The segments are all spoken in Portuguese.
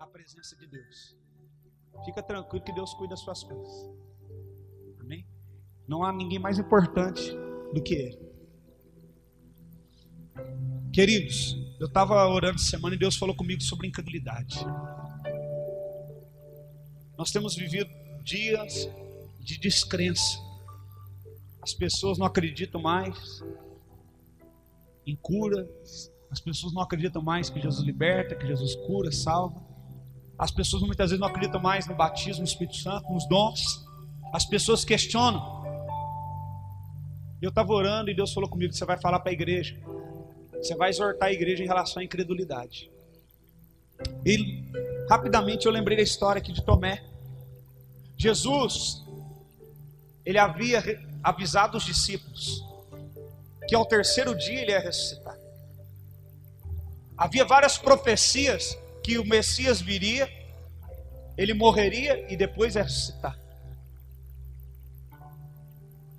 a presença de Deus. Fica tranquilo que Deus cuida das suas coisas. Amém? Não há ninguém mais importante do que Ele. Queridos, eu estava orando essa semana e Deus falou comigo sobre incredulidade. Nós temos vivido dias de descrença. As pessoas não acreditam mais em cura. As pessoas não acreditam mais que Jesus liberta, que Jesus cura, salva. As pessoas muitas vezes não acreditam mais no batismo, no Espírito Santo, nos dons. As pessoas questionam. Eu estava orando e Deus falou comigo: você vai falar para a igreja, você vai exortar a igreja em relação à incredulidade. E rapidamente eu lembrei da história aqui de Tomé. Jesus, ele havia avisado os discípulos que ao terceiro dia ele ia ressuscitar. Havia várias profecias que o Messias viria, ele morreria e depois ia ressuscitar.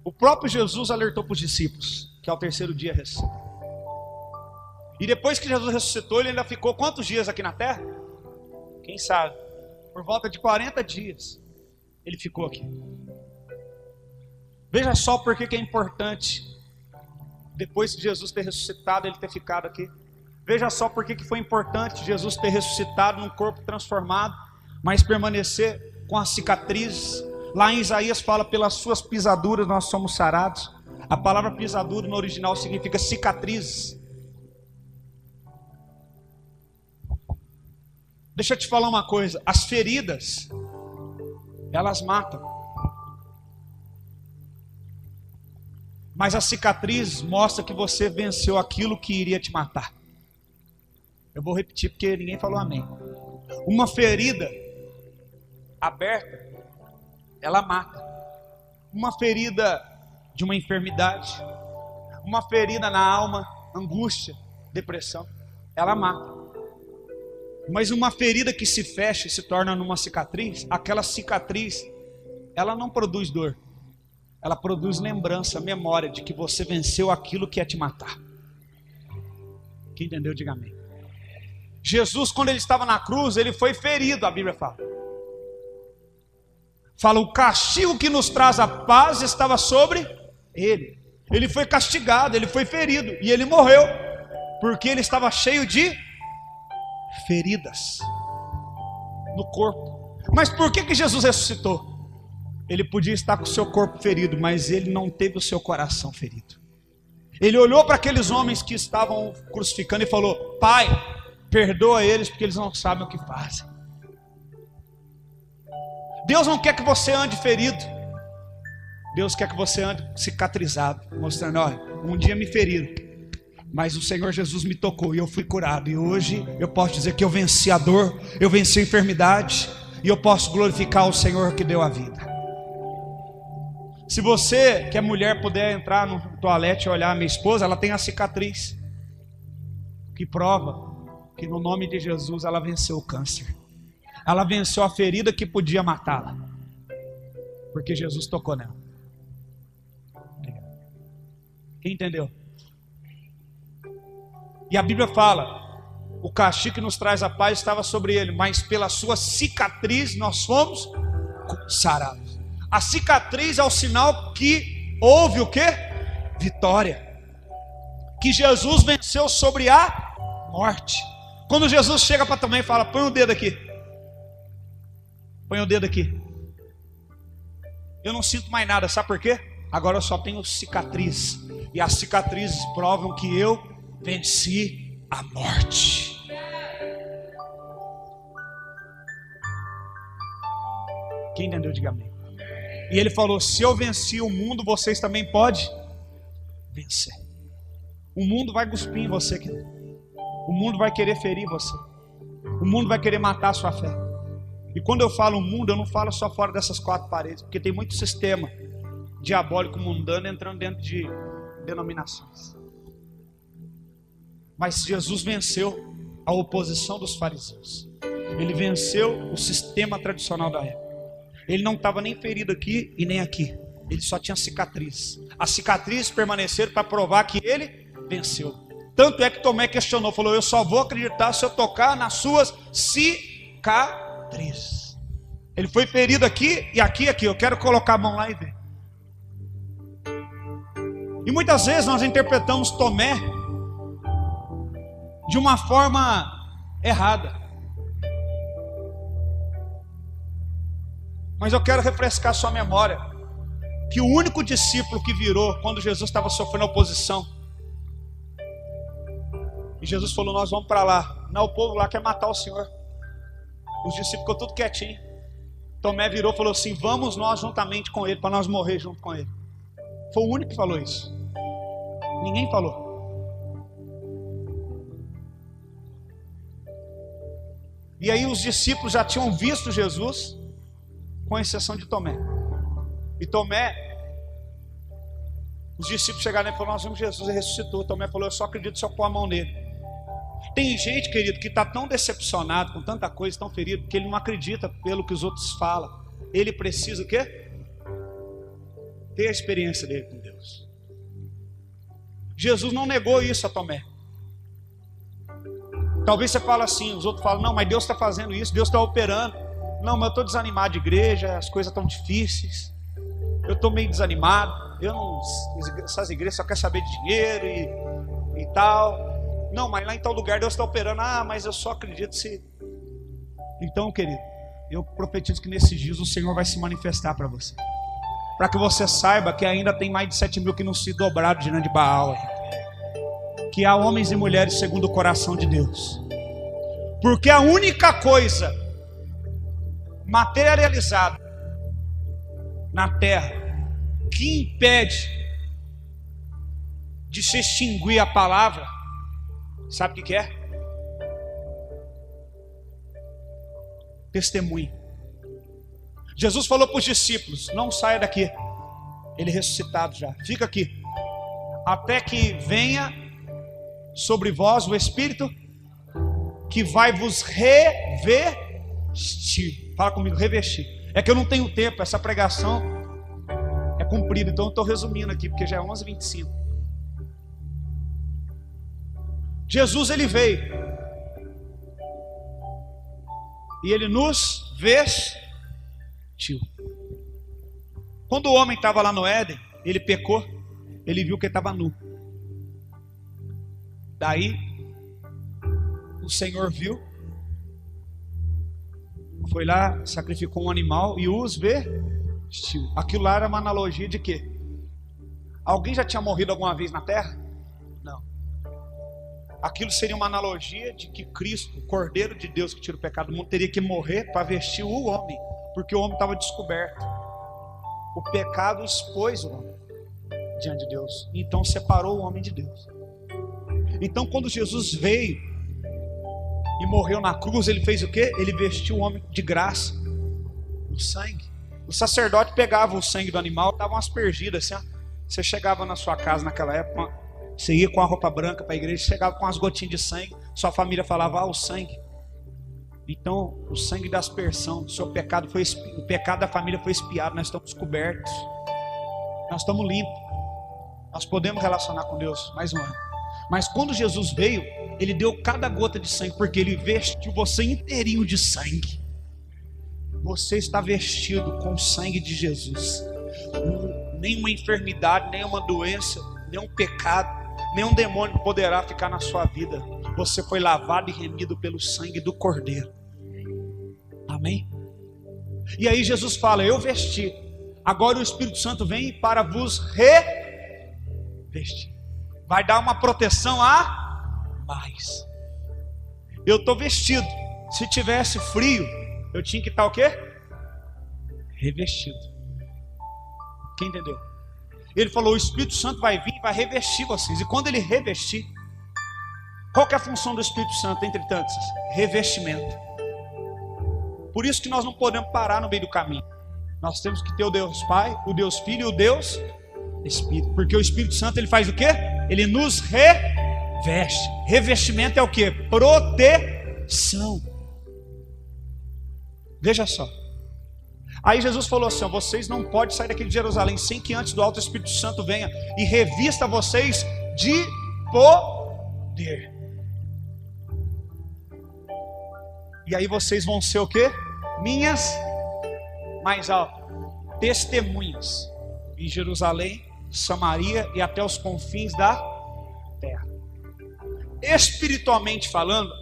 O próprio Jesus alertou para os discípulos que ao terceiro dia ia ressuscitar. E depois que Jesus ressuscitou, ele ainda ficou quantos dias aqui na terra? Quem sabe? Por volta de 40 dias ele ficou aqui. Veja só por que é importante, depois de Jesus ter ressuscitado, ele ter ficado aqui. Veja só por que foi importante Jesus ter ressuscitado num corpo transformado, mas permanecer com as cicatrizes. Lá em Isaías fala: pelas suas pisaduras nós somos sarados. A palavra pisadura no original significa cicatrizes. Deixa eu te falar uma coisa: as feridas, elas matam, mas a cicatriz mostra que você venceu aquilo que iria te matar. Eu vou repetir porque ninguém falou amém. Uma ferida aberta, ela mata. Uma ferida de uma enfermidade, uma ferida na alma, angústia, depressão, ela mata. Mas uma ferida que se fecha e se torna numa cicatriz, aquela cicatriz, ela não produz dor. Ela produz lembrança, memória de que você venceu aquilo que ia te matar. Quem entendeu, diga amém. Jesus, quando ele estava na cruz, ele foi ferido, a Bíblia fala. Fala: o castigo que nos traz a paz estava sobre ele. Ele foi castigado, ele foi ferido e ele morreu, porque ele estava cheio de feridas no corpo. Mas por que Jesus ressuscitou? Ele podia estar com o seu corpo ferido, mas ele não teve o seu coração ferido. Ele olhou para aqueles homens que estavam crucificando e falou: Pai, perdoa eles porque eles não sabem o que fazem. Deus não quer que você ande ferido. Deus quer que você ande cicatrizado, mostrando: olha, um dia me feriram, mas o Senhor Jesus me tocou e eu fui curado. E hoje eu posso dizer que eu venci a dor, eu venci a enfermidade, e eu posso glorificar o Senhor que deu a vida. Se você, que é mulher, puder entrar no toalete e olhar a minha esposa, ela tem a cicatriz, que prova que no nome de Jesus ela venceu o câncer. Ela venceu a ferida que podia matá-la, porque Jesus tocou nela. Quem entendeu? E a Bíblia fala: o castigo que nos traz a paz estava sobre ele, mas pela sua cicatriz nós fomos sarados. A cicatriz é o sinal que houve o quê? Vitória. Que Jesus venceu sobre a morte. Quando Jesus chega para Tomé e fala: põe o dedo aqui. Põe o dedo aqui. Eu não sinto mais nada, sabe por quê? Agora eu só tenho cicatriz. E as cicatrizes provam que eu venci a morte. Quem entendeu, diga amém. E ele falou: se eu venci o mundo, vocês também podem vencer. O mundo vai cuspir em você, querido. O mundo vai querer ferir você. O mundo vai querer matar a sua fé. E quando eu falo mundo, eu não falo só fora dessas quatro paredes, porque tem muito sistema diabólico mundano entrando dentro de denominações. Mas Jesus venceu a oposição dos fariseus. Ele venceu o sistema tradicional da época. Ele não estava nem ferido aqui e nem aqui. Ele só tinha cicatriz. As cicatrizes permaneceram para provar que ele venceu. Tanto é que Tomé questionou, falou: eu só vou acreditar se eu tocar nas suas cicatrizes. cicatriz. Ele foi ferido aqui e aqui, aqui. Eu quero colocar a mão lá e ver. E muitas vezes nós interpretamos Tomé de uma forma errada. Mas eu quero refrescar sua memória que o único discípulo que virou quando Jesus estava sofrendo oposição, e Jesus falou: nós vamos para lá. Não, o povo lá quer matar o Senhor. Os discípulos ficou tudo quietinho. Tomé virou e falou assim: vamos nós juntamente com ele, para nós morrer junto com ele. Foi o único que falou isso. Ninguém falou. E aí os discípulos já tinham visto Jesus, com exceção de Tomé. E Tomé, os discípulos chegaram e falaram: nós vimos Jesus e ressuscitou. Tomé falou: eu só acredito se eu pôr a mão nele. Tem gente, querido, que está tão decepcionado com tanta coisa, tão ferido, que ele não acredita pelo que os outros falam. Ele precisa o quê? Ter a experiência dele com Deus. Jesus não negou isso a Tomé. Talvez você fale assim, os outros falam: não, mas Deus está fazendo isso, Deus está operando. Não, mas eu estou desanimado de igreja, as coisas estão difíceis, eu estou meio desanimado, essas igrejas só querem saber de dinheiro e tal. Não, mas lá em tal lugar Deus está operando. Ah, mas eu só acredito se... Então, querido, eu profetizo que nesses dias o Senhor vai se manifestar para você, para que você saiba que ainda tem mais de 7 mil que não se dobraram diante de Baal, que há homens e mulheres segundo o coração de Deus, porque a única coisa materializada na terra que impede de se extinguir a palavra, sabe o que é? Testemunho. Jesus falou para os discípulos: não saia daqui. Ele ressuscitado já, fica aqui, até que venha sobre vós o Espírito que vai vos revestir. Fala comigo, revestir. É que eu não tenho tempo, essa pregação é comprida, então eu estou resumindo aqui, porque já é 11h25. Jesus, ele veio e ele nos vestiu. Quando o homem estava lá no Éden, ele pecou, ele viu que ele estava nu. Daí o Senhor viu, foi lá, sacrificou um animal e os vestiu. Aquilo lá era uma analogia de quê? Alguém já tinha morrido alguma vez na terra? Não. Aquilo seria uma analogia de que Cristo, o Cordeiro de Deus que tira o pecado do mundo, teria que morrer para vestir o homem, porque o homem estava descoberto. O pecado expôs o homem diante de Deus, então separou o homem de Deus. Então quando Jesus veio e morreu na cruz, ele fez o quê? Ele vestiu o homem de graça, o sangue. O sacerdote pegava o sangue do animal, dava umas aspergidas assim, ó. Você chegava na sua casa naquela época, você ia com a roupa branca para a igreja, chegava com umas gotinhas de sangue, sua família falava: ah, o sangue. Então, o sangue da aspersão, o seu pecado foi, o pecado da família foi expiado, nós estamos cobertos, nós estamos limpos, nós podemos relacionar com Deus mais um ano. Mas quando Jesus veio, ele deu cada gota de sangue, porque ele vestiu você inteirinho de sangue. Você está vestido com o sangue de Jesus. Nenhuma enfermidade, nenhuma doença, nenhum pecado, nenhum demônio poderá ficar na sua vida. Você foi lavado e remido pelo sangue do Cordeiro. Amém? E aí Jesus fala: eu vesti, agora o Espírito Santo vem para vos revestir. Vai dar uma proteção a mais. Eu estou vestido. Se tivesse frio, eu tinha que estar o quê? Revestido. Quem entendeu? Ele falou: o Espírito Santo vai vir e vai revestir vocês. E quando ele revestir, qual que é a função do Espírito Santo, entre tantos? Revestimento. Por isso que nós não podemos parar no meio do caminho. Nós temos que ter o Deus Pai, o Deus Filho e o Deus Espírito. Porque o Espírito Santo, ele faz o quê? Ele nos reveste. Revestimento é o quê? Proteção. Veja só. Aí Jesus falou assim: vocês não podem sair daqui de Jerusalém sem que antes do alto Espírito Santo venha e revista vocês de poder. E aí vocês vão ser o quê? Minhas, mais alto, testemunhas em Jerusalém, Samaria e até os confins da terra. Espiritualmente falando,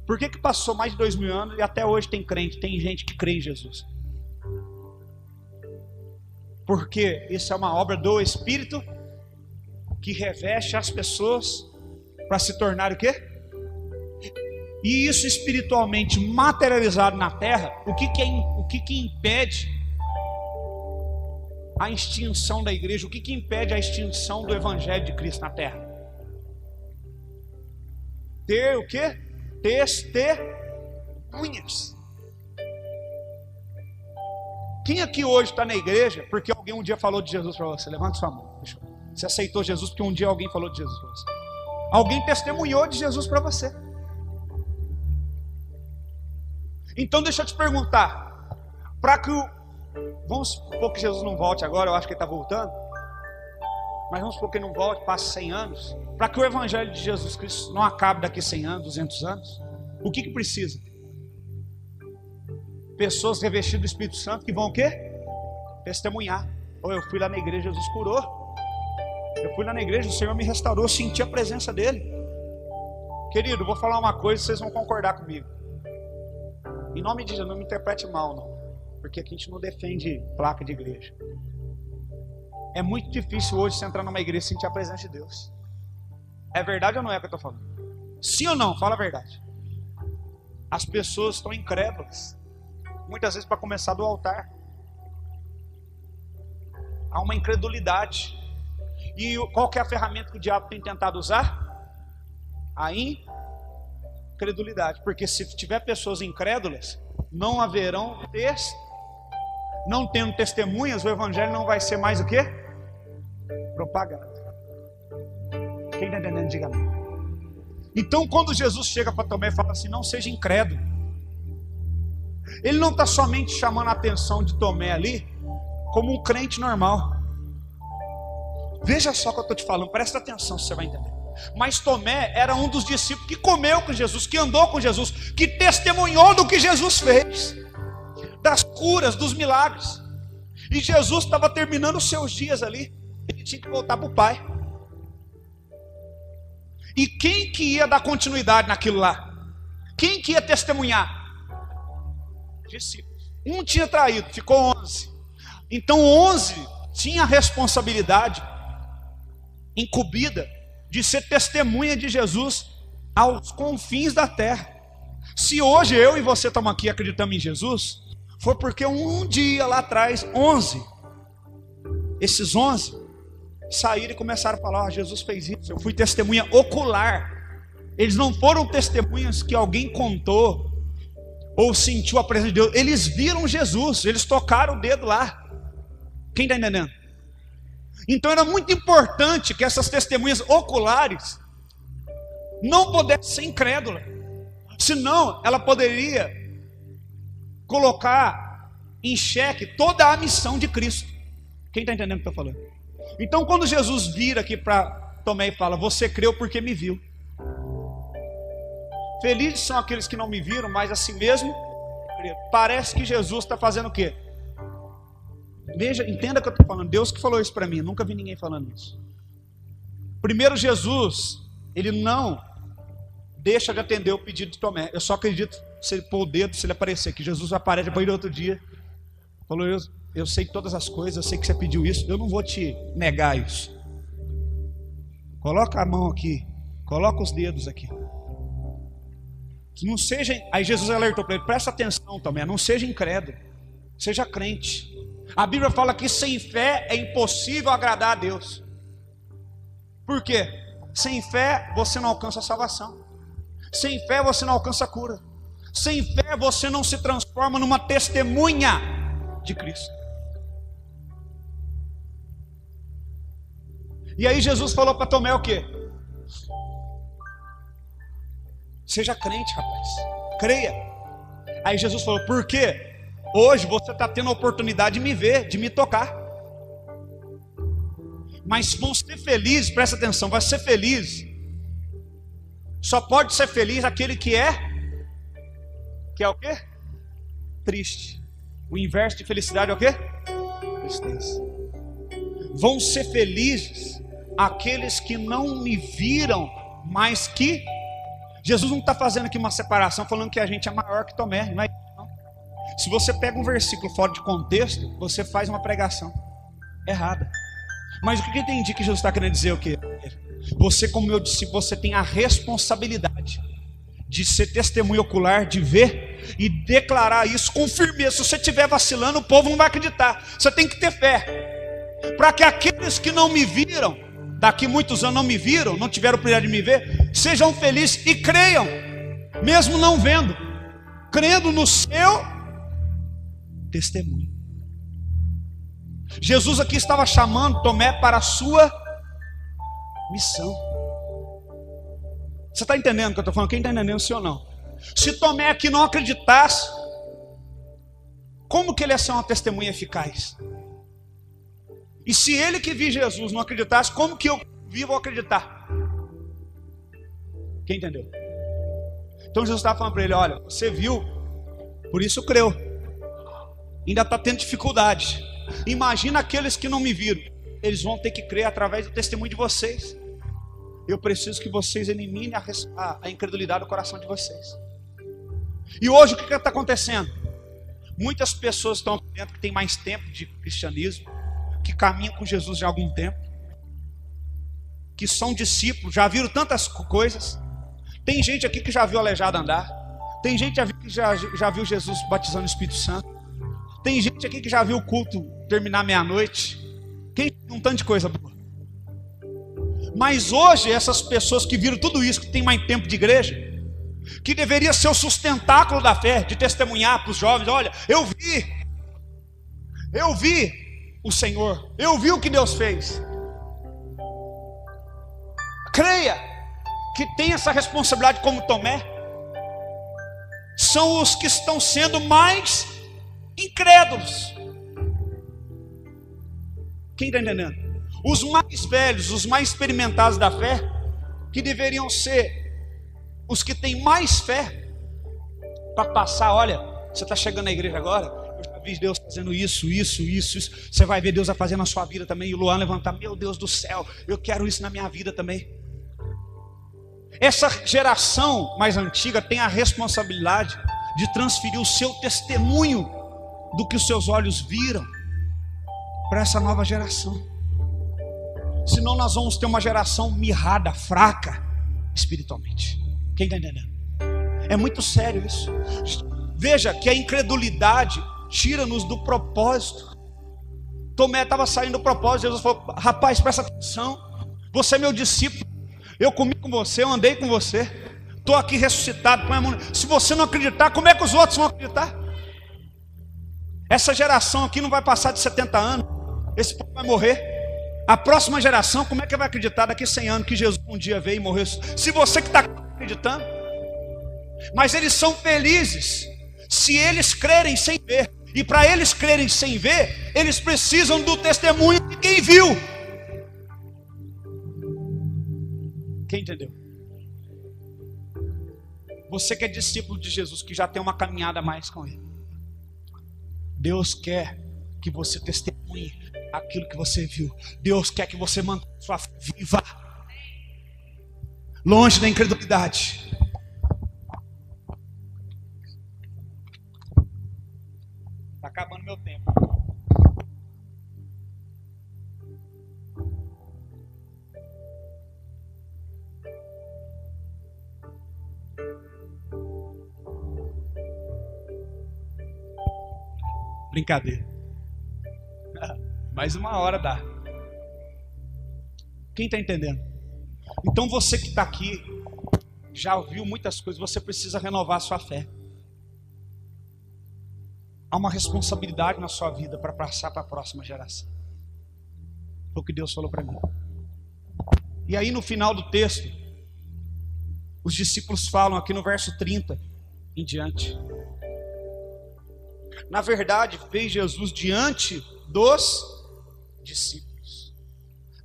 por que passou mais de 2000 anos e até hoje tem crente, tem gente que crê em Jesus? Porque isso é uma obra do Espírito que reveste as pessoas para se tornar o quê? E isso espiritualmente materializado na terra, o que impede a extinção da igreja? O que impede a extinção do Evangelho de Cristo na terra? Ter o quê? Testemunhas. Quem aqui hoje está na igreja porque alguém um dia falou de Jesus para você? Levanta sua mão. Você aceitou Jesus porque um dia alguém falou de Jesus para você. Alguém testemunhou de Jesus para você. Então deixa eu te perguntar, para que vamos supor que Jesus não volte agora, eu acho que ele está voltando, mas vamos supor que ele não volte, passe 100 anos, para que o Evangelho de Jesus Cristo não acabe daqui 100 anos, 200 anos, o que precisa? Pessoas revestidas do Espírito Santo que vão o quê? Testemunhar. Ou eu fui lá na igreja, Jesus curou. Eu fui lá na igreja, o Senhor me restaurou, eu senti a presença dele. Querido, vou falar uma coisa, vocês vão concordar comigo. Em nome de Jesus, não me interprete mal não, porque aqui a gente não defende placa de igreja. É muito difícil hoje você entrar numa igreja e sentir a presença de Deus. É verdade ou não é que eu estou falando? Sim ou não? Fala a verdade. As pessoas estão incrédulas, muitas vezes para começar do altar. Há uma incredulidade. E qual que é a ferramenta que o diabo tem tentado usar? A incredulidade. Porque se tiver pessoas incrédulas, não haverão não tendo testemunhas, o evangelho não vai ser mais o quê? Propagado. Quem está entendendo, diga amém. Então quando Jesus chega para Tomé e fala assim, não seja incrédulo, ele não está somente chamando a atenção de Tomé ali como um crente normal. Veja só o que eu estou te falando, presta atenção, você vai entender. Mas Tomé era um dos discípulos que comeu com Jesus, que andou com Jesus, que testemunhou do que Jesus fez, das curas, dos milagres. E Jesus estava terminando os seus dias ali, ele tinha que voltar para o Pai. E quem que ia dar continuidade naquilo lá? Quem que ia testemunhar? Discípulos. Um tinha traído, ficou 11. Então 11 tinha a responsabilidade incumbida de ser testemunha de Jesus aos confins da terra. Se hoje eu e você estamos aqui acreditando em Jesus, foi porque um dia lá atrás, 11, esses 11 saíram e começaram a falar, Jesus fez isso, eu fui testemunha ocular. Eles não foram testemunhas que alguém contou ou sentiu a presença de Deus, eles viram Jesus, eles tocaram o dedo lá. Quem está entendendo? Então era muito importante que essas testemunhas oculares não pudessem ser incrédulas, senão ela poderia colocar em xeque toda a missão de Cristo. Quem está entendendo o que eu estou falando? Então quando Jesus vira aqui para Tomé e fala, você creu porque me viu. Felizes são aqueles que não me viram, mas assim mesmo, parece que Jesus está fazendo o quê? Veja, entenda o que eu estou falando. Deus que falou isso para mim, nunca vi ninguém falando isso. Primeiro, Jesus, ele não deixa de atender o pedido de Tomé. Eu só acredito se ele pôr o dedo, se ele aparecer, que Jesus aparece depois do outro dia. Falou, eu sei todas as coisas, eu sei que você pediu isso, eu não vou te negar isso. Coloca a mão aqui, coloca os dedos aqui. Não seja, aí Jesus alertou para ele, presta atenção Tomé, não seja incrédulo, seja crente. A Bíblia fala que sem fé é impossível agradar a Deus. Por quê? Sem fé você não alcança a salvação. Sem fé você não alcança a cura. Sem fé você não se transforma numa testemunha de Cristo. E aí Jesus falou para Tomé o quê? Seja crente, rapaz, creia. Aí Jesus falou, por quê? Hoje você está tendo a oportunidade de me ver, de me tocar. Mas vão ser felizes, presta atenção, vai ser feliz. Só pode ser feliz aquele que é que é o quê? Triste. O inverso de felicidade é o quê? Tristeza. Vão ser felizes aqueles que não me viram, mas que... Jesus não está fazendo aqui uma separação, falando que a gente é maior que Tomé, não é isso, não. Se você pega um versículo fora de contexto, você faz uma pregação errada. Mas o que eu entendi que Jesus está querendo dizer o quê? Você, como meu discípulo, você tem a responsabilidade de ser testemunho ocular, de ver e declarar isso com firmeza. Se você estiver vacilando, o povo não vai acreditar. Você tem que ter fé, para que aqueles que não me viram, daqui muitos anos não me viram, não tiveram o privilégio de me ver, sejam felizes e creiam, mesmo não vendo, crendo no seu testemunho. Jesus aqui estava chamando Tomé para a sua missão. Você está entendendo o que eu estou falando? Quem está entendendo, sim ou não? Se Tomé aqui não acreditasse, como que ele ia ser uma testemunha eficaz? E se ele que viu Jesus não acreditasse, como que eu vou acreditar? Quem entendeu? Então Jesus estava falando para ele: olha, você viu, por isso creu. Ainda está tendo dificuldade. Imagina aqueles que não me viram. Eles vão ter que crer através do testemunho de vocês. Eu preciso que vocês eliminem a incredulidade do coração de vocês. E hoje o que está acontecendo? Muitas pessoas estão aqui dentro que têm mais tempo de cristianismo, que caminham com Jesus já há algum tempo, que são discípulos, já viram tantas coisas. Tem gente aqui que já viu o aleijado andar. Tem gente que já viu Jesus batizando o Espírito Santo. Tem gente aqui que já viu o culto terminar meia-noite. Quem um tanto de coisa boa. Mas hoje essas pessoas que viram tudo isso, que tem mais tempo de igreja, que deveria ser o sustentáculo da fé, de testemunhar para os jovens: olha, eu vi o Senhor, eu vi o que Deus fez. Creia que tem essa responsabilidade como Tomé. São os que estão sendo mais incrédulos. Quem está entendendo? Os mais velhos, os mais experimentados da fé, que deveriam ser os que têm mais fé para passar: olha, você está chegando na igreja agora, eu já vi Deus fazendo isso. Você vai ver Deus vai fazer na sua vida também. E o Luan levantar: meu Deus do céu, eu quero isso na minha vida também. Essa geração mais antiga tem a responsabilidade de transferir o seu testemunho do que os seus olhos viram para essa nova geração. Senão nós vamos ter uma geração mirrada, fraca espiritualmente. Quem está entendendo? É muito sério isso. Veja que a incredulidade tira-nos do propósito. Tomé estava saindo do propósito. Jesus falou: rapaz, presta atenção, você é meu discípulo, eu comi com você, eu andei com você, estou aqui ressuscitado. Se você não acreditar, como é que os outros vão acreditar? Essa geração aqui não vai passar de 70 anos. Esse povo vai morrer. A próxima geração, como é que vai acreditar daqui a 100 anos que Jesus um dia veio e morreu? Se você que está acreditando. Mas eles são felizes se eles crerem sem ver. E para eles crerem sem ver, eles precisam do testemunho de quem viu. Quem entendeu? Você que é discípulo de Jesus, que já tem uma caminhada a mais com Ele, Deus quer que você testemunhe aquilo que você viu. Deus quer que você mantenha sua fé viva, longe da incredulidade. Está acabando meu tempo. Brincadeira. Mais uma hora dá. Quem está entendendo? Então você que está aqui, já ouviu muitas coisas, você precisa renovar a sua fé. Há uma responsabilidade na sua vida para passar para a próxima geração. Foi o que Deus falou para mim. E aí no final do texto, os discípulos falam aqui no verso 30 em diante: na verdade, fez Jesus diante dos discípulos.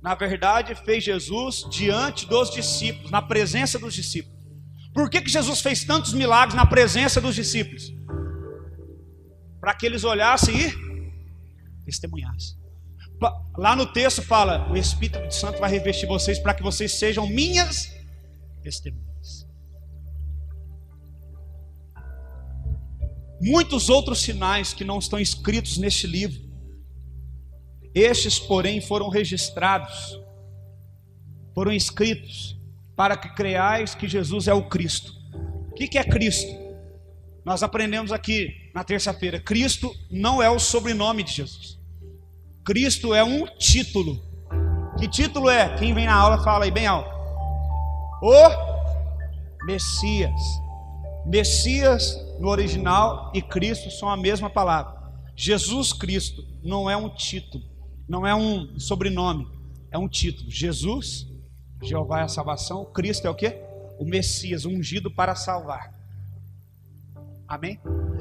Na verdade, fez Jesus diante dos discípulos, na presença dos discípulos, Por que Jesus fez tantos milagres na presença dos discípulos? Para que eles olhassem e testemunhassem. Lá no texto fala: o Espírito Santo vai revestir vocês para que vocês sejam minhas testemunhas. Muitos outros sinais que não estão escritos neste livro, estes porém foram registrados, foram escritos, para que creiais que Jesus é o Cristo. O que é Cristo? Nós aprendemos aqui na terça-feira: Cristo não é o sobrenome de Jesus. Cristo é um título. Que título é? Quem vem na aula fala aí bem alto. O Messias. Messias no original e Cristo são a mesma palavra. Jesus Cristo não é um título, não é um sobrenome, é um título. Jesus, Jeová é a salvação. Cristo é o quê? O Messias, ungido para salvar. Amém?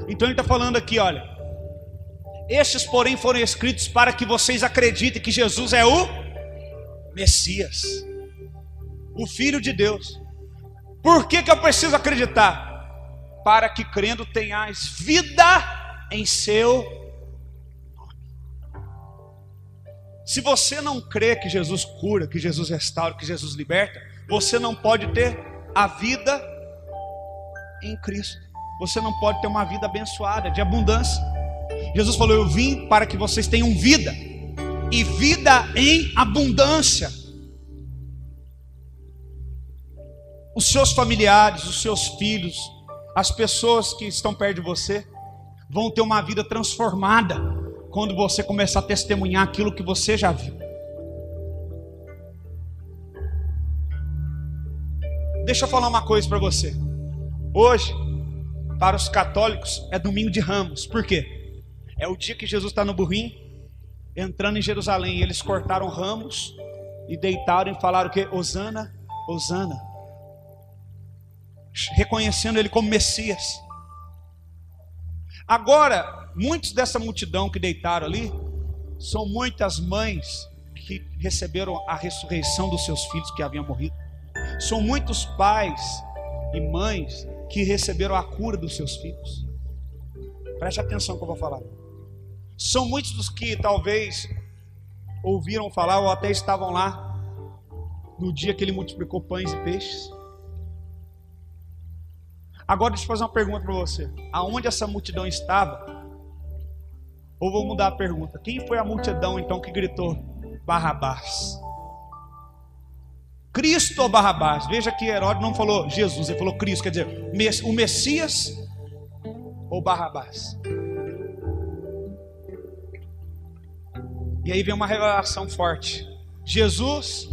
Então ele está falando aqui, olha: estes porém foram escritos para que vocês acreditem que Jesus é o Messias, o Filho de Deus. Por que eu preciso acreditar? Para que crendo tenhais vida em seu nome. Se você não crê que Jesus cura, que Jesus restaura, que Jesus liberta, você não pode ter a vida em Cristo. Você não pode ter uma vida abençoada, de abundância. Jesus falou: eu vim para que vocês tenham vida, e vida em abundância. Os seus familiares, os seus filhos, as pessoas que estão perto de você vão ter uma vida transformada quando você começar a testemunhar aquilo que você já viu. Deixa eu falar uma coisa para você. Hoje, para os católicos, é domingo de Ramos. Por quê? É o dia que Jesus está no burrinho, entrando em Jerusalém. E eles cortaram ramos e deitaram e falaram o quê? Hosana, Hosana, reconhecendo ele como Messias. Agora, muitos dessa multidão que deitaram ali são muitas mães que receberam a ressurreição dos seus filhos que haviam morrido. São muitos pais e mães que receberam a cura dos seus filhos. Preste atenção no que eu vou falar. São muitos dos que talvez ouviram falar ou até estavam lá no dia que ele multiplicou pães e peixes. Agora deixa eu fazer uma pergunta para você. Aonde essa multidão estava? Ou vou mudar a pergunta: quem foi a multidão então que gritou Barrabás? Cristo ou Barrabás? Veja que Herodes não falou Jesus, ele falou Cristo. Quer dizer, o Messias ou Barrabás? E aí vem uma revelação forte. Jesus,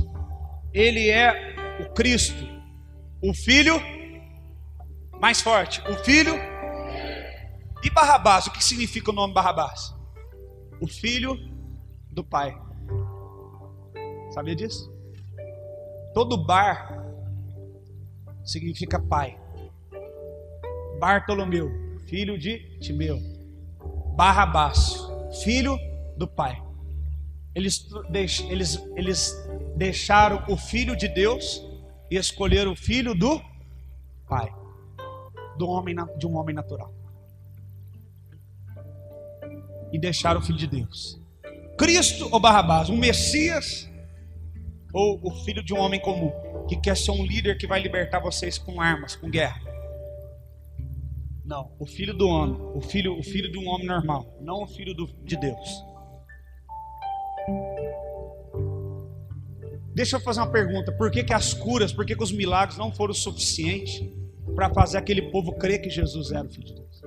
ele é o Cristo, o Filho mais forte, o Filho. E Barrabás, o que significa o nome Barrabás? O filho do Pai. Sabia disso? Todo Bar significa pai. Bartolomeu, filho de Timeu. Barrabás, filho do Pai. Eles deixaram o Filho de Deus e escolheram o filho do Pai, de um homem natural, e deixaram o Filho de Deus. Cristo ou Barrabás? Um Messias ou o filho de um homem comum que quer ser um líder que vai libertar vocês com armas, com guerra? Não, o filho do homem, o filho de um homem normal, não o filho de Deus. Deixa eu fazer uma pergunta: por que as curas, por que os milagres não foram suficientes para fazer aquele povo crer que Jesus era o Filho de Deus?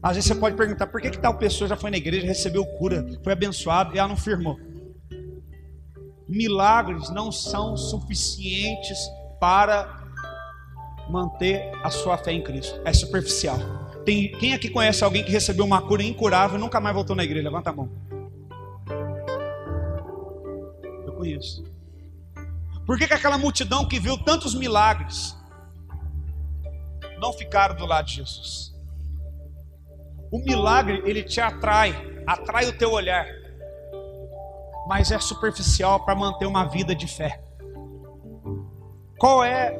Às vezes você pode perguntar: por que tal pessoa já foi na igreja, recebeu cura, foi abençoado e ela não firmou? Milagres não são suficientes para manter a sua fé em Cristo. É superficial. Quem aqui conhece alguém que recebeu uma cura incurável e nunca mais voltou na igreja? Levanta a mão. Eu conheço. Por que aquela multidão que viu tantos milagres não ficaram do lado de Jesus? O milagre, ele te atrai o teu olhar, mas é superficial para manter uma vida de fé. Qual é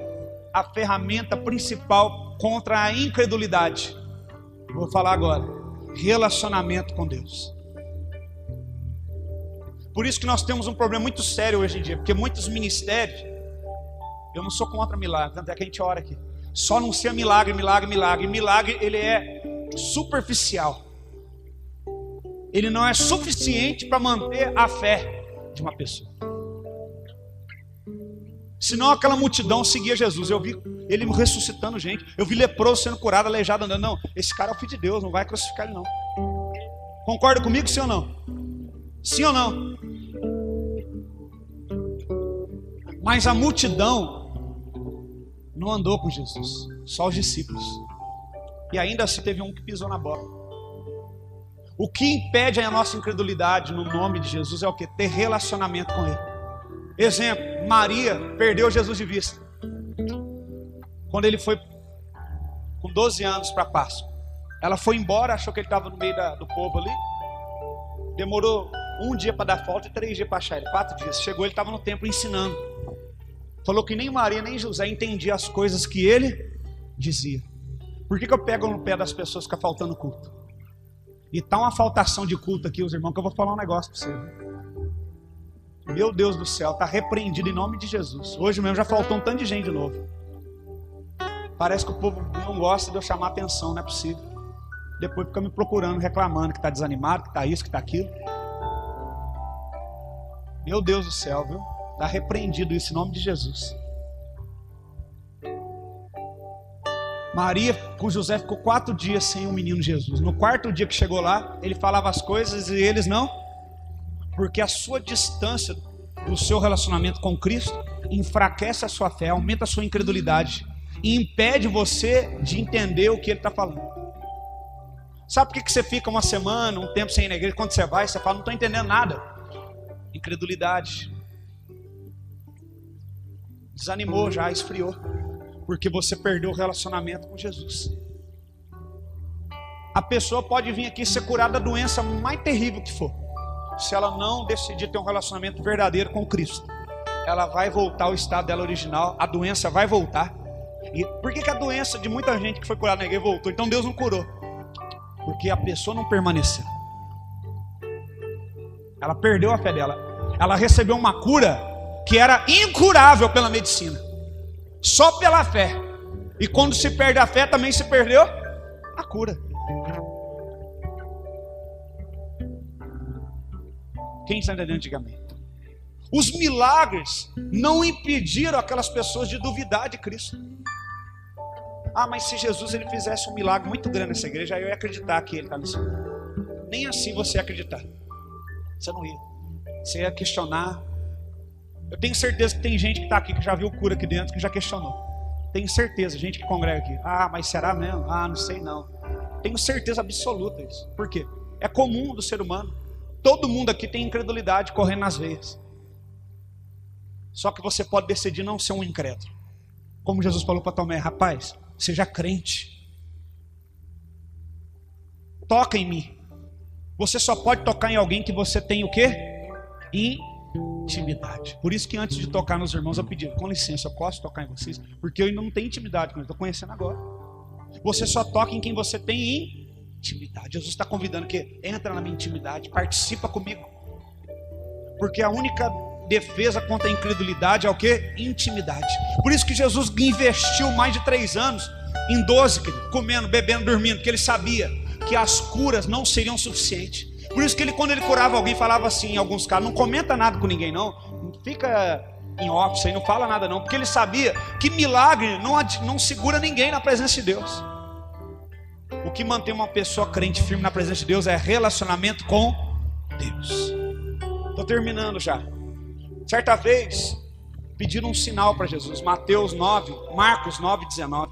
a ferramenta principal contra a incredulidade? Vou falar agora. Relacionamento com Deus. Por isso que nós temos um problema muito sério hoje em dia, porque muitos ministérios, eu não sou contra milagre, tanto é que a gente ora aqui, só anuncia milagre, milagre, milagre. Milagre, ele é superficial. Ele não é suficiente para manter a fé de uma pessoa. Senão aquela multidão seguia Jesus. Eu vi ele ressuscitando gente. Eu vi leproso sendo curado, aleijado andando. Não, esse cara é o filho de Deus, não vai crucificar ele não. Concorda comigo, sim ou não? Sim ou não? Mas a multidão não andou com Jesus, só os discípulos. E ainda assim teve um que pisou na bola. O que impede a nossa incredulidade no nome de Jesus é o que? Ter relacionamento com Ele. Exemplo, Maria perdeu Jesus de vista quando ele foi com 12 anos para Páscoa. Ela foi embora, achou que ele estava no meio do povo ali. Demorou 1 dia para dar volta e 3 dias para achar ele, 4 dias. Chegou, ele estava no templo ensinando. Falou que nem Maria nem José entendiam as coisas que ele dizia. Por que eu pego no pé das pessoas que fica faltando culto? E tá uma faltação de culto aqui, os irmãos, que eu vou falar um negócio para você. Meu Deus do céu, tá repreendido em nome de Jesus. Hoje mesmo já faltou um tanto de gente de novo. Parece que o povo não gosta de eu chamar atenção, não é possível. Depois fica me procurando, reclamando que tá desanimado, que tá isso, que tá aquilo. Meu Deus do céu, viu? Tá repreendido isso em nome de Jesus. Maria com José ficou 4 dias sem o menino Jesus. No 4º dia que chegou lá, ele falava as coisas e eles não. Porque a sua distância do seu relacionamento com Cristo enfraquece a sua fé, aumenta a sua incredulidade e impede você de entender o que Ele está falando. Sabe por que você fica uma semana, um tempo sem ir na igreja? Quando você vai, você fala, não estou entendendo nada. Incredulidade. Desanimou já, esfriou. Porque você perdeu o relacionamento com Jesus. A pessoa pode vir aqui ser curada da doença mais terrível que for. Se ela não decidir ter um relacionamento verdadeiro com Cristo, ela vai voltar ao estado dela original, a doença vai voltar. E por que a doença de muita gente que foi curada na igreja voltou? Então Deus não curou. Porque a pessoa não permaneceu. Ela perdeu a fé dela. Ela recebeu uma cura que era incurável pela medicina. Só pela fé. E quando se perde a fé, também se perdeu a cura. Quem está entendendo antigamente? Os milagres não impediram aquelas pessoas de duvidar de Cristo. Ah, mas se Jesus ele fizesse um milagre muito grande nessa igreja, eu ia acreditar que ele está nesse mundo. Nem assim você ia acreditar. Você não ia. Você ia questionar. Eu tenho certeza que tem gente que está aqui, que já viu cura aqui dentro, que já questionou. Tenho certeza, gente que congrega aqui. Ah, mas será mesmo? Ah, não sei não. Tenho certeza absoluta disso. Por quê? É comum do ser humano. Todo mundo aqui tem incredulidade correndo nas veias. Só que você pode decidir não ser um incrédulo. Como Jesus falou para Tomé, rapaz, seja crente. Toca em mim. Você só pode tocar em alguém que você tem o quê? Intimidade. Por isso que antes de tocar nos irmãos eu pedi, com licença, eu posso tocar em vocês? Porque eu ainda não tenho intimidade com eles, estou conhecendo agora. Você só toca em quem você tem intimidade. Jesus está convidando que entra na minha intimidade, participa comigo. Porque a única defesa contra a incredulidade é o que? Intimidade. Por isso que Jesus investiu mais de 3 anos em 12, comendo, bebendo, dormindo, porque ele sabia que as curas não seriam suficientes. Por isso que ele, quando ele curava alguém, falava assim em alguns casos, não comenta nada com ninguém não, fica em office aí, não fala nada não, porque ele sabia que milagre não segura ninguém na presença de Deus. O que mantém uma pessoa crente firme na presença de Deus é relacionamento com Deus. Estou terminando já. Certa vez pediram um sinal para Jesus. Marcos 9:19.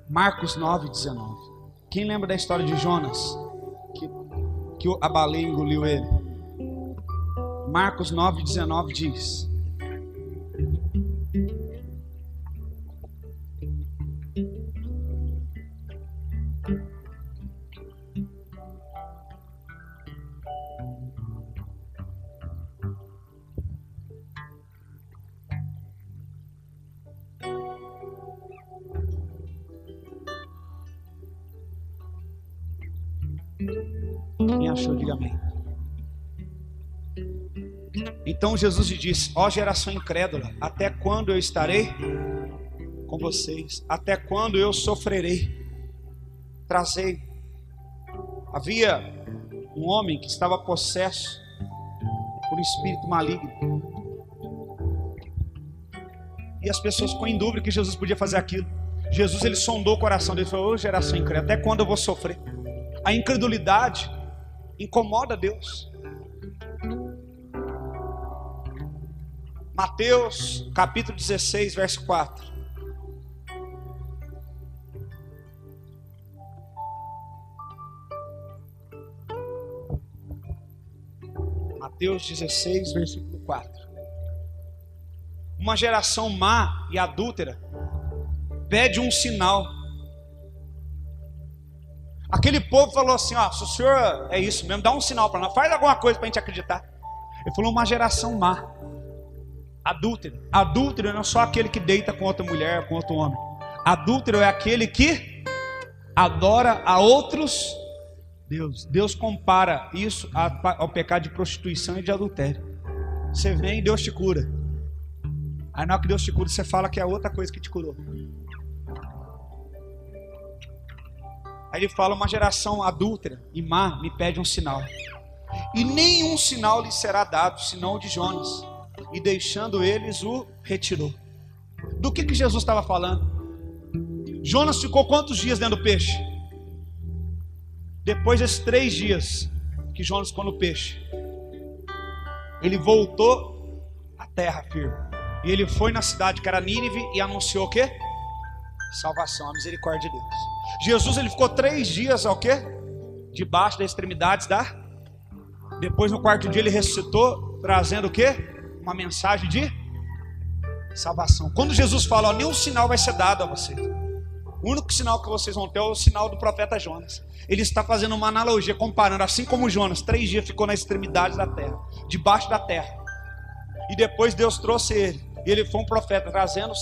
Marcos 9:19. Quem lembra da história de Jonas? Que a baleia engoliu ele. Marcos 9:19 diz: Quem achou, diga amém. Então Jesus lhe disse: ó geração incrédula, até quando eu estarei com vocês? Até quando eu sofrerei? Trazei. Havia um homem que estava possesso por um espírito maligno. E as pessoas ficam em dúvida que Jesus podia fazer aquilo. Jesus, ele sondou o coração dele e falou: ô geração incrédula, até quando eu vou sofrer? A incredulidade incomoda Deus. Mateus capítulo 16, verso 4. Mateus 16, versículo 4. Uma geração má e adúltera pede um sinal. Aquele povo falou assim: ó, se o senhor é isso mesmo, dá um sinal para nós, faz alguma coisa para a gente acreditar. Ele falou: uma geração má, adúltero. Adúltero não é só aquele que deita com outra mulher, com outro homem. Adúltero é aquele que adora a outros deuses. Deus compara isso ao pecado de prostituição e de adultério. Você vem e Deus te cura. Aí na hora que Deus te cura, você fala que é outra coisa que te curou. Aí ele fala: uma geração adúltera e má me pede um sinal, e nenhum sinal lhe será dado, senão o de Jonas. E deixando eles, o retirou. Do que Jesus estava falando? Jonas ficou quantos dias dentro do peixe? Depois desses 3 dias que Jonas ficou no peixe, ele voltou à terra firme. E ele foi na cidade que era Nínive e anunciou o quê? Salvação, a misericórdia de Deus. Jesus, ele ficou 3 dias ao quê? Debaixo das extremidades da... Depois no 4º dia ele ressuscitou, trazendo o quê? Uma mensagem de salvação. Quando Jesus fala: ó, nenhum sinal vai ser dado a vocês. O único sinal que vocês vão ter é o sinal do profeta Jonas. Ele está fazendo uma analogia, comparando, assim como Jonas 3 dias ficou na extremidade da terra, debaixo da terra, e depois Deus trouxe ele, e ele foi um profeta trazendo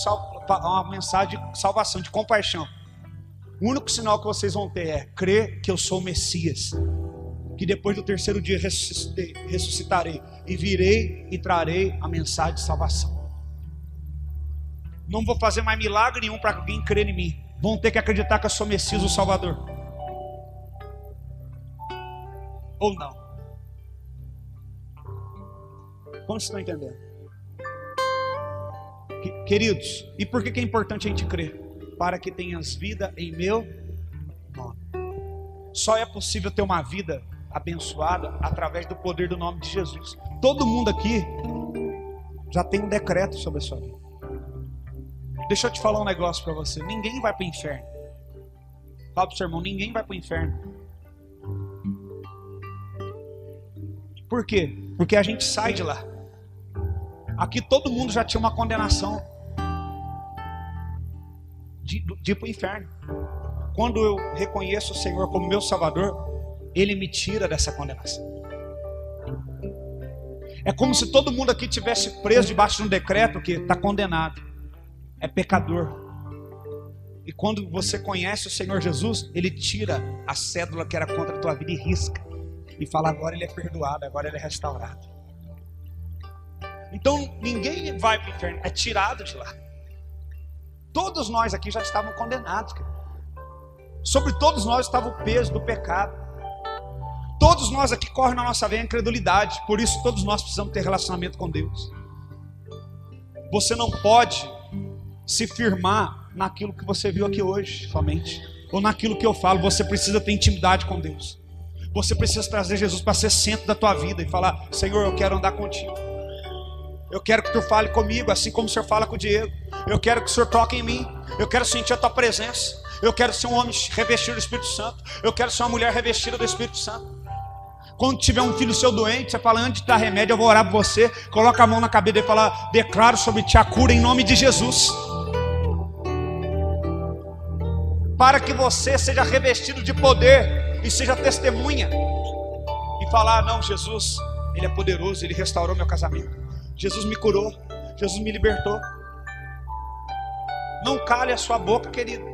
uma mensagem de salvação, de compaixão. O único sinal que vocês vão ter é crer que eu sou o Messias, que depois do 3º dia ressuscitarei e virei e trarei a mensagem de salvação. Não vou fazer mais milagre nenhum para alguém crer em mim. Vão ter que acreditar que eu sou o Messias, o Salvador. Ou não? Como vocês estão entendendo? Queridos, e por que é importante a gente crer? Para que tenhas vida em meu nome. Só é possível ter uma vida abençoada através do poder do nome de Jesus. Todo mundo aqui já tem um decreto sobre a sua vida. Deixa eu te falar um negócio para você. Ninguém vai para o inferno. Fala para o seu irmão: ninguém vai para o inferno. Por quê? Porque a gente sai de lá. Aqui todo mundo já tinha uma condenação de ir para o inferno. Quando eu reconheço o Senhor como meu Salvador, Ele me tira dessa condenação. É como se todo mundo aqui tivesse preso debaixo de um decreto que está condenado, é pecador. E quando você conhece o Senhor Jesus, Ele tira a cédula que era contra a tua vida e risca, e fala: agora ele é perdoado, agora ele é restaurado. Então ninguém vai para o inferno, é tirado de lá. Todos nós aqui já estavam condenados, cara. Sobre todos nós estava o peso do pecado. Todos nós aqui correm na nossa veia a incredulidade. Por isso todos nós precisamos ter relacionamento com Deus. Você não pode se firmar naquilo que você viu aqui hoje somente, ou naquilo que eu falo. Você precisa ter intimidade com Deus. Você precisa trazer Jesus para ser centro da tua vida e falar: Senhor, eu quero andar contigo. Eu quero que tu fale comigo, assim como o Senhor fala com o Diego. Eu quero que o Senhor toque em mim. Eu quero sentir a tua presença. Eu quero ser um homem revestido do Espírito Santo. Eu quero ser uma mulher revestida do Espírito Santo. Quando tiver um filho seu doente, você fala: antes de dar remédio, eu vou orar por você. Coloca a mão na cabeça e fala: declaro sobre ti a cura em nome de Jesus. Para que você seja revestido de poder e seja testemunha. E falar: não, Jesus, Ele é poderoso, Ele restaurou meu casamento. Jesus me curou, Jesus me libertou. Não cale a sua boca, querido.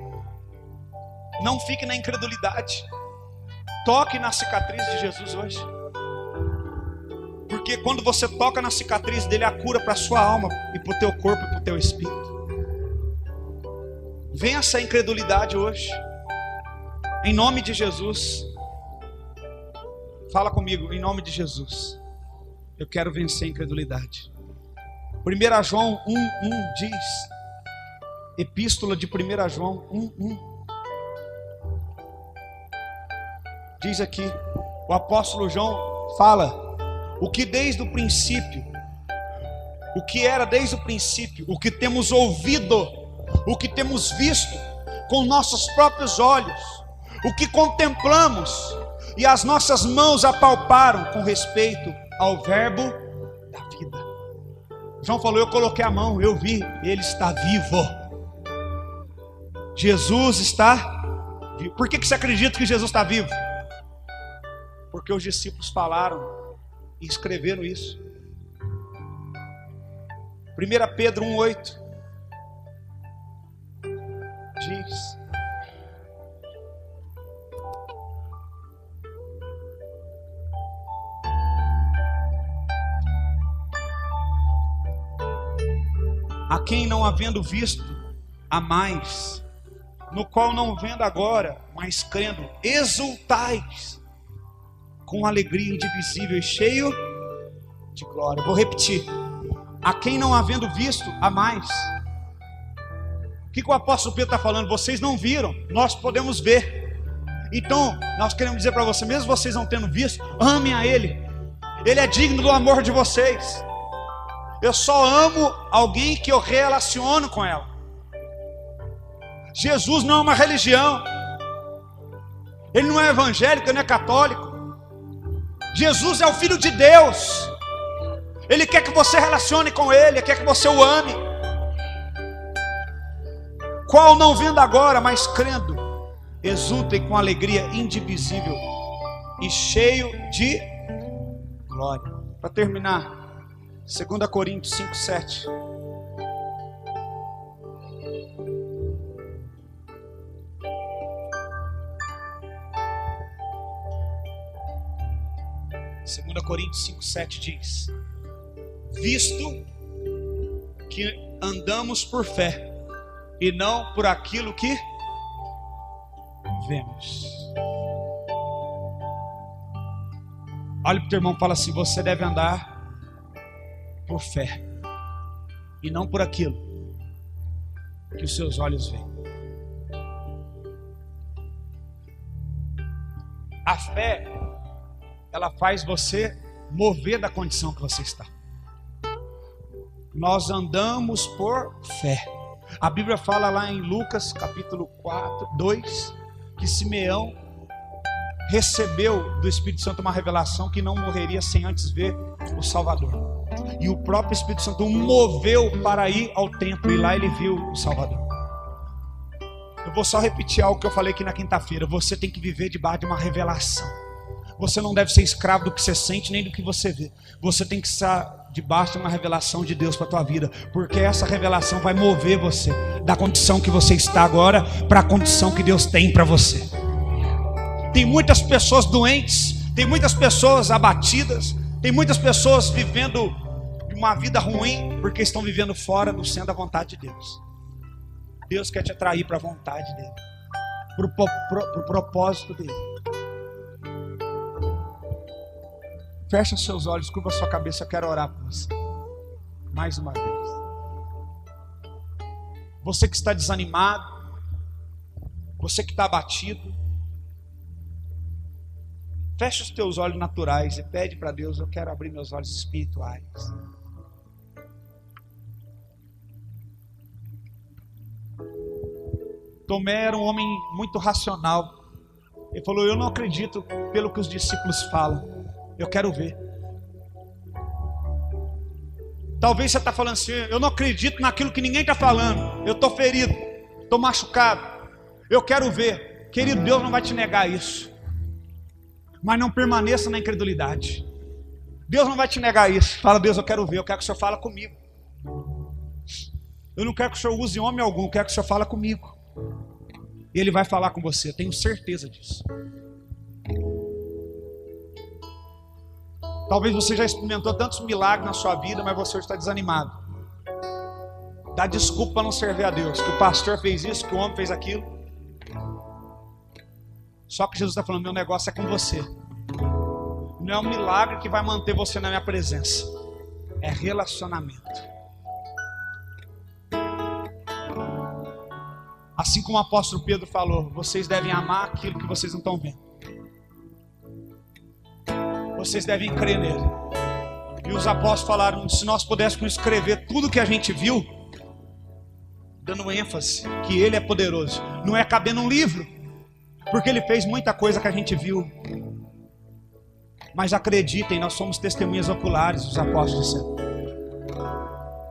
Não fique na incredulidade. Toque na cicatriz de Jesus hoje. Porque quando você toca na cicatriz dele, a cura para a sua alma e para o teu corpo e para o teu espírito. Vença a incredulidade hoje. Em nome de Jesus. Fala comigo, em nome de Jesus. Eu quero vencer a incredulidade. 1 João 1:1 diz, Epístola de 1 João 1:1, diz aqui, o apóstolo João fala, o que desde o princípio, o que era desde o princípio, o que temos ouvido, o que temos visto com nossos próprios olhos, o que contemplamos e as nossas mãos apalparam com respeito ao verbo da vida. João falou, eu coloquei a mão, eu vi, ele está vivo. Jesus está vivo. Por que você acredita que Jesus está vivo? Porque os discípulos falaram e escreveram isso. 1 Pedro 1:8 diz, a quem não havendo visto, a mais, no qual não vendo agora, mas crendo, exultais com alegria indivisível e cheio de glória. Vou repetir, a quem não havendo visto, a mais. O que o apóstolo Pedro está falando? Vocês não viram, nós podemos ver. Então, nós queremos dizer para você, mesmo vocês não tendo visto, amem a Ele. Ele é digno do amor de vocês. Eu só amo alguém que eu relaciono com ela. Jesus não é uma religião. Ele não é evangélico, ele não é católico. Jesus é o Filho de Deus. Ele quer que você relacione com Ele, Ele quer que você o ame. Qual não vendo agora, mas crendo, exultem com alegria indivisível e cheio de glória. Para terminar, 2 Coríntios 5:7. Coríntios 5:7 diz, visto que andamos por fé e não por aquilo que vemos. Olha para o teu irmão e fala assim, você deve andar por fé e não por aquilo que os seus olhos veem. A fé, ela faz você mover da condição que você está. Nós andamos por fé. A Bíblia fala lá em Lucas capítulo 2 que Simeão recebeu do Espírito Santo uma revelação que não morreria sem antes ver o Salvador. E o próprio Espírito Santo o moveu para ir ao templo e lá ele viu o Salvador. Eu vou só repetir algo que eu falei aqui na quinta-feira. Você tem que viver debaixo de uma revelação. Você não deve ser escravo do que você sente nem do que você vê. Você tem que estar debaixo de uma revelação de Deus para a tua vida, porque essa revelação vai mover você da condição que você está agora para a condição que Deus tem para você. Tem muitas pessoas doentes, tem muitas pessoas abatidas, tem muitas pessoas vivendo uma vida ruim porque estão vivendo fora do centro da vontade de Deus. Deus quer te atrair para a vontade dele, para o propósito dele. Fecha os seus olhos, curva a sua cabeça, eu quero orar por você. Mais uma vez. Você que está desanimado, você que está abatido, fecha os teus olhos naturais e pede para Deus, eu quero abrir meus olhos espirituais. Tomé era um homem muito racional. Ele falou, eu não acredito pelo que os discípulos falam. Eu quero ver. Talvez você está falando assim, eu não acredito naquilo que ninguém está falando. Eu estou ferido, estou machucado. Eu quero ver. Querido, Deus não vai te negar isso. Mas não permaneça na incredulidade. Deus não vai te negar isso. Fala, Deus, eu quero ver, eu quero que o Senhor fale comigo. Eu não quero que o Senhor use homem algum, eu quero que o Senhor fale comigo. E Ele vai falar com você, eu tenho certeza disso. Talvez você já experimentou tantos milagres na sua vida, mas você está desanimado. Dá desculpa para não servir a Deus, que o pastor fez isso, que o homem fez aquilo. Só que Jesus está falando, meu negócio é com você. Não é um milagre que vai manter você na minha presença. É relacionamento. Assim como o apóstolo Pedro falou, vocês devem amar aquilo que vocês não estão vendo. Vocês devem crer nele. E os apóstolos falaram, se nós pudéssemos escrever tudo que a gente viu, dando ênfase que ele é poderoso, não é caber num livro, porque ele fez muita coisa que a gente viu. Mas acreditem, nós somos testemunhas oculares, os apóstolos disseram,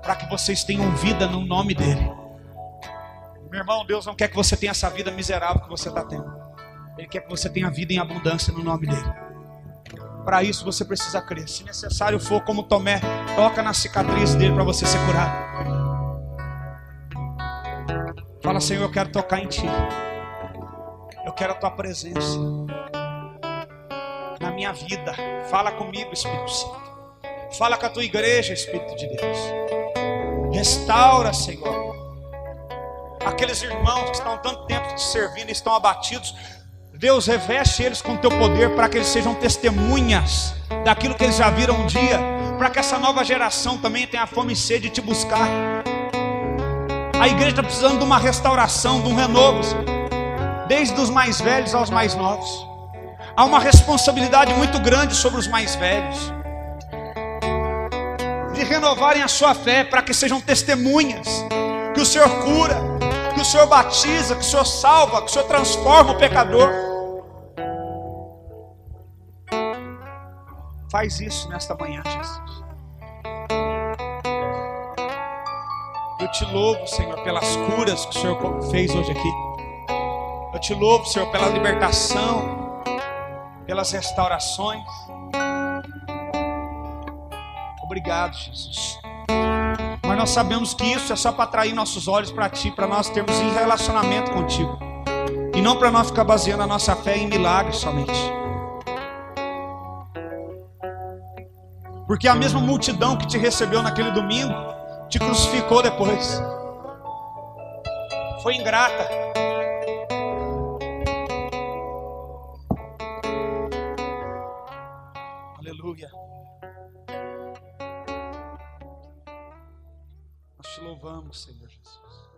para que vocês tenham vida no nome dele. Meu irmão, Deus não quer que você tenha essa vida miserável que você está tendo. Ele quer que você tenha vida em abundância no nome dele. Para isso você precisa crer. Se necessário for, como Tomé, toca na cicatriz dele para você ser curado. Fala, Senhor, eu quero tocar em ti. Eu quero a tua presença na minha vida. Fala comigo, Espírito Santo. Fala com a tua igreja, Espírito de Deus. Restaura, Senhor, aqueles irmãos que estão há tanto tempo te servindo e estão abatidos. Deus, reveste eles com o teu poder para que eles sejam testemunhas daquilo que eles já viram um dia, para que essa nova geração também tenha fome e sede de te buscar. A igreja está precisando de uma restauração, de um renovo, Senhor. Desde os mais velhos aos mais novos. Há uma responsabilidade muito grande sobre os mais velhos, de renovarem a sua fé para que sejam testemunhas, que o Senhor cura, que o Senhor batiza, que o Senhor salva, que o Senhor transforma o pecador. Faz isso nesta manhã, Jesus. Eu te louvo, Senhor, pelas curas que o Senhor fez hoje aqui. Eu te louvo, Senhor, pela libertação, pelas restaurações. Obrigado, Jesus. Mas nós sabemos que isso é só para atrair nossos olhos para ti, para nós termos um relacionamento contigo, e não para nós ficar baseando a nossa fé em milagres somente. Porque a mesma multidão que te recebeu naquele domingo te crucificou depois. Foi ingrata. Aleluia. Nós te louvamos, Senhor Jesus.